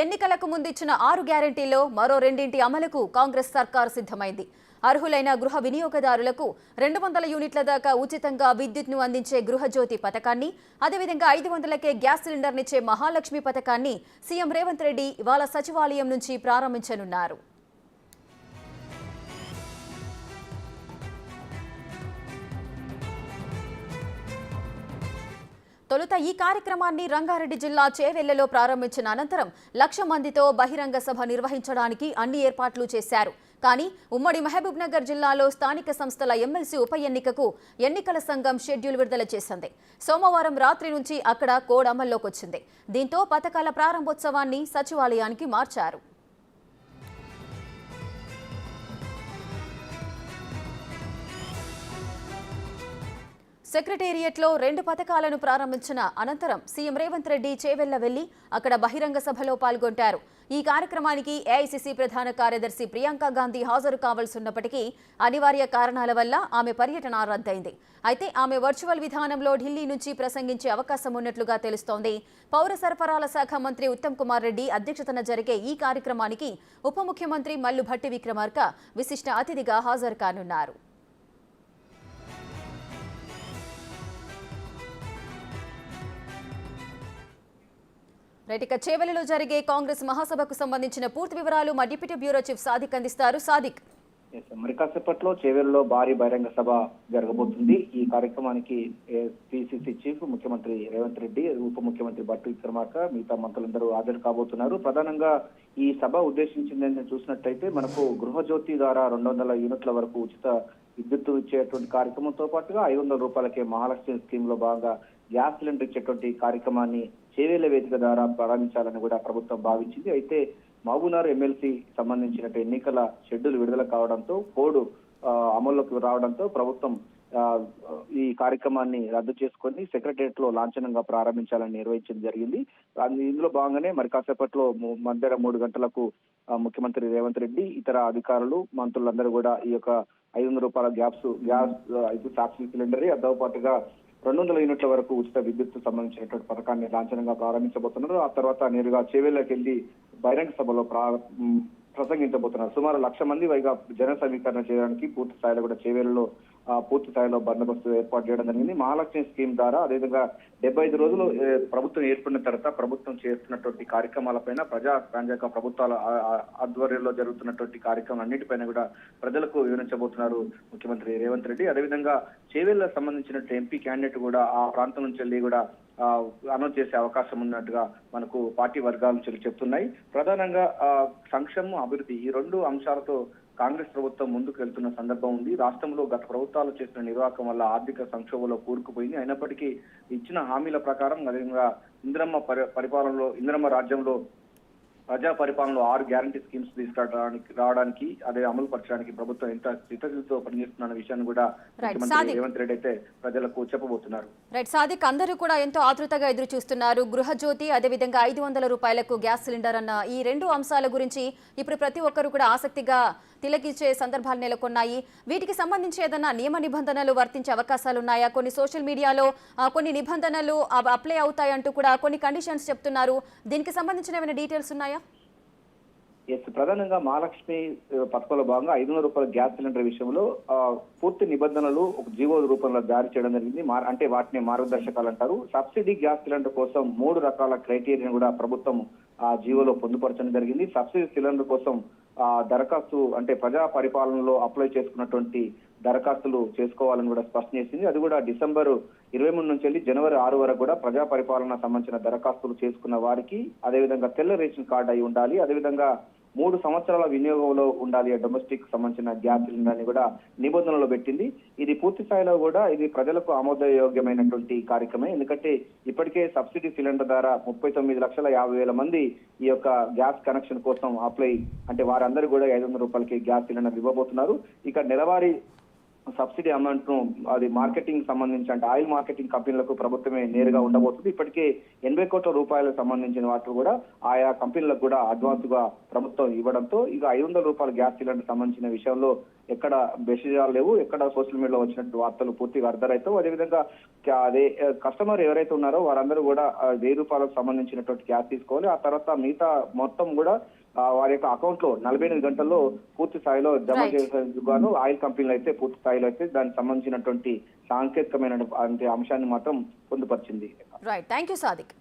ఎన్నికలకు ముందు ఇచ్చిన 6 గ్యారెంటీల్లో మరో 2 అమలుకు కాంగ్రెస్ సర్కారు సిద్ధమైంది. అర్హులైన గృహ వినియోగదారులకు 200 యూనిట్ల దాకా ఉచితంగా విద్యుత్ను అందించే గృహజ్యోతి పథకాన్ని, అదేవిధంగా 500కే గ్యాస్ సిలిండర్నిచ్చే మహాలక్ష్మి పథకాన్ని సీఎం రేవంత్ రెడ్డి ఇవాళ సచివాలయం నుంచి ప్రారంభించనున్నారు. తొలుత ఈ కార్యక్రమాన్ని రంగారెడ్డి జిల్లా చేవెళ్లలో ప్రారంభించిన అనంతరం 1,00,000 మందితో బహిరంగ సభ నిర్వహించడానికి అన్ని ఏర్పాట్లు చేశారు. కానీ ఉమ్మడి మహబూబ్నగర్ జిల్లాలో స్థానిక సంస్థల ఎమ్మెల్సీ ఉప ఎన్నికకు ఎన్నికల సంఘం షెడ్యూల్ విడుదల చేసింది. సోమవారం రాత్రి నుంచి అక్కడ కోడ్ అమల్లోకి వచ్చింది. దీంతో పథకాల ప్రారంభోత్సవాన్ని సచివాలయానికి మార్చారు. సెక్రటేరియట్లో 2 పథకాలను ప్రారంభించిన అనంతరం సీఎం రేవంత్ రెడ్డి చేవెళ్ల వెళ్లి అక్కడ బహిరంగ సభలో పాల్గొంటారు. ఈ కార్యక్రమానికి ఏఐసీసీ ప్రధాన కార్యదర్శి ప్రియాంక గాంధీ హాజరు కావాల్సిన్నప్పటికీ అనివార్య కారణాల వల్ల ఆమె పర్యటన రద్దయింది. అయితే ఆమె వర్చువల్ విధానంలో ఢిల్లీ నుంచి ప్రసంగించే అవకాశం ఉన్నట్లుగా తెలుస్తోంది. పౌర సరఫరాల శాఖ మంత్రి ఉత్తమ్ కుమార్ రెడ్డి అధ్యక్షతన జరిగే ఈ కార్యక్రమానికి ఉప ముఖ్యమంత్రి మల్లు భట్టి విక్రమార్క విశిష్ట అతిథిగా హాజరు కానున్నారు. రైట్, చేవెళ్లలో జరిగే కాంగ్రెస్ మహాసభకు సంబంధించిన పూర్తి వివరాలు మా డిప్యూటీ బ్యూరో చీఫ్ సాదిక్ అందిస్తారు. సాదిక్. మరి కాసేపట్లో చేవెళ్లలో భారీ బహిరంగ సభ జరగబోతుంది. ఈ కార్యక్రమానికి పిసిసి చీఫ్ ముఖ్యమంత్రి రేవంత్ రెడ్డి, ఉప ముఖ్యమంత్రి భట్టి విక్రమార్క, మిగతా మంత్రులందరూ హాజరు కాబోతున్నారు. ప్రధానంగా ఈ సభ ఉద్దేశించిందని చూసినట్లయితే మనకు గృహజ్యోతి ద్వారా 200 యూనిట్ల వరకు ఉచిత విద్యుత్తు ఇచ్చేటువంటి కార్యక్రమంతో పాటుగా 500 రూపాయలకే మహాలక్ష్మి స్కీమ్ లో భాగంగా గ్యాస్ సిలిండర్ ఇచ్చేటువంటి కార్యక్రమాన్ని చేవేళ్ల వేదిక ద్వారా ప్రారంభించాలని కూడా ప్రభుత్వం భావించింది. అయితే మహబూబ్నగర్ ఎమ్మెల్సీ సంబంధించిన ఎన్నికల షెడ్యూల్ విడుదల కావడంతో కోడ్ అమల్లోకి రావడంతో ప్రభుత్వం ఈ కార్యక్రమాన్ని రద్దు చేసుకొని సెక్రటేరియట్ లో లాంఛనంగా ప్రారంభించాలని నిర్వహించడం జరిగింది. ఇందులో భాగంగానే మరి కాసేపట్లో మధ్యాహ్నం 3 గంటలకు ముఖ్యమంత్రి రేవంత్ రెడ్డి, ఇతర అధికారులు, మంత్రులందరూ కూడా ఈ యొక్క 500 రూపాయల గ్యాస్ సాక్షి సిలిండర్, అదో పాటుగా 200 యూనిట్ల వరకు ఉచిత విద్యుత్ సంబంధించినటువంటి పథకాన్ని లాంఛనంగా ప్రారంభించబోతున్నారు. ఆ తర్వాత నేరుగా చేవెళ్లకు వెళ్లి బహిరంగ సభలో ప్రసంగించబోతున్నారు. సుమారు 1,00,000 మంది పైగా జన సమీకరణ చేయడానికి పూర్తి స్థాయిలో కూడా చేవెళ్లలో పూర్తి స్థాయిలో బందోబస్తు ఏర్పాటు చేయడం జరిగింది. మహాలక్ష్మి స్కీమ్ ద్వారా అదేవిధంగా 75 రోజులు ప్రభుత్వం ఏర్పడిన తర్వాత ప్రభుత్వం చేస్తున్నటువంటి కార్యక్రమాలపైన, ప్రజా ప్రాంతీయ ప్రభుత్వాల ఆధ్వర్యంలో జరుగుతున్నటువంటి కార్యక్రమం అన్నిటిపైన కూడా ప్రజలకు వివరించబోతున్నారు ముఖ్యమంత్రి రేవంత్ రెడ్డి. అదేవిధంగా చేవెళ్లకు సంబంధించిన ఎంపీ క్యాండిడేట్ కూడా ఆ ప్రాంతం నుంచి వెళ్ళి కూడా అనౌన్స్ చేసే అవకాశం ఉన్నట్టుగా మనకు పార్టీ వర్గాలు చెప్తున్నాయి. ప్రధానంగా సంక్షేమం, అభివృద్ధి ఈ 2 అంశాలతో కాంగ్రెస్ ప్రభుత్వం ముందుకు వెళ్తున్న సందర్భం ఉంది. రాష్ట్రంలో గత ప్రభుత్వాలు చేసిన నిర్వాహకం వల్ల ఆర్థిక సంక్షోభంలో కూరుకుపోయింది. అయినప్పటికీ ఇచ్చిన హామీల ప్రకారం అదేవిధంగా ఇందిరమ్మ రాజ్యంలో ప్రజా పరిపాలనలో 6 గ్యారంటీ స్కీమ్స్ తీసుకురావడానికి అదే అమలు పరచడానికి ప్రభుత్వం ఎంత చిత్తశుద్ధితో పనిచేస్తున్న విషయాన్ని కూడా ముఖ్యమంత్రి రేవంత్ రెడ్డి అయితే ప్రజలకు చెప్పబోతున్నారు. రైట్ సాదిక్, అందరూ కూడా ఎంతో ఆతృతగా ఎదురు చూస్తున్నారు. గృహజ్యోతి, అదేవిధంగా 500 రూపాయలకు గ్యాస్ సిలిండర్ అన్న ఈ 2 అంశాల గురించి ఇప్పుడు ప్రతి ఒక్కరు కూడా ఆసక్తిగా తిలకించే సందర్భాలు నెలకొన్నాయి. వీటికి సంబంధించి ఏదైనా నియమ నిబంధనలు వర్తించే అవకాశాలు ఉన్నాయా? కొన్ని సోషల్ మీడియాలో కొన్ని నిబంధనలు అప్లై అవుతాయంటూ కూడా కొన్ని కండిషన్స్ చెప్తున్నారు. దీనికి సంబంధించిన ఏమైనా డీటెయిల్స్ ఉన్నాయా? ప్రధానంగా మహాలక్ష్మి పథకంలో భాగంగా 500 రూపాయల గ్యాస్ సిలిండర్ విషయంలో పూర్తి నిబంధనలు ఒక జీవో రూపంలో జారీ చేయడం జరిగింది. అంటే వాటిని మార్గదర్శకాలు అంటారు. సబ్సిడీ గ్యాస్ సిలిండర్ కోసం 3 రకాల క్రైటీరియాను కూడా ప్రభుత్వం ఆ జీవోలో పొందుపరచడం జరిగింది. సబ్సిడీ సిలిండర్ కోసం దరఖాస్తు అంటే ప్రజా పరిపాలనలో అప్లై చేసుకున్నటువంటి దరఖాస్తులు చేసుకోవాలని కూడా స్పష్టం చేసింది. అది కూడా డిసెంబర్ 23 నుంచి వెళ్ళి జనవరి 6 వరకు కూడా ప్రజా పరిపాలన సంబంధించిన దరఖాస్తులు చేసుకున్న వారికి అదేవిధంగా తెల్ల రేషన్ కార్డు అయి ఉండాలి. అదేవిధంగా 3 సంవత్సరాల వినియోగంలో ఉండాలి డొమెస్టిక్ సంబంధించిన గ్యాస్ సిలిండర్ ని కూడా నిబంధనలు పెట్టింది. ఇది పూర్తి స్థాయిలో కూడా ఇది ప్రజలకు ఆమోదయోగ్యమైనటువంటి కార్యక్రమే. ఎందుకంటే ఇప్పటికే సబ్సిడీ సిలిండర్ ద్వారా 39,50,000 మంది ఈ యొక్క గ్యాస్ కనెక్షన్ కోసం అప్లై అంటే వారందరూ కూడా 500 రూపాయలకి గ్యాస్ సిలిండర్ ఇవ్వబోతున్నారు. ఇక నెలవారీ సబ్సిడీ అమౌంట్ ను అది మార్కెటింగ్ సంబంధించి అంటే ఆయిల్ మార్కెటింగ్ కంపెనీలకు ప్రభుత్వమే నేరుగా ఉండబోతుంది. ఇప్పటికే 80 కోట్ల రూపాయలకు సంబంధించిన వాటిని కూడా ఆయా కంపెనీలకు కూడా అడ్వాన్స్ గా ప్రభుత్వం ఇవ్వడంతో ఇక 500 రూపాయల గ్యాస్ సిలిండర్ సంబంధించిన విషయంలో ఎక్కడ మెసేజాలు లేవు, ఎక్కడ సోషల్ మీడియాలో వచ్చినట్టు వార్తలు పూర్తిగా అర్ధరహితం. అదేవిధంగా అదే కస్టమర్ ఎవరైతే ఉన్నారో వారందరూ కూడా ₹1000 సంబంధించినటువంటి క్యాష్ తీసుకోవాలి. ఆ తర్వాత మిగతా మొత్తం కూడా వారి యొక్క అకౌంట్ లో 48 గంటల్లో పూర్తి స్థాయిలో జమ చేసేందుకు గాను ఆయిల్ కంపెనీలు అయితే పూర్తి స్థాయిలో అయితే దానికి సంబంధించినటువంటి సాంకేతికమైన అంశాన్ని మాత్రం పొందుపరిచింది. Right, thank you Sadiq.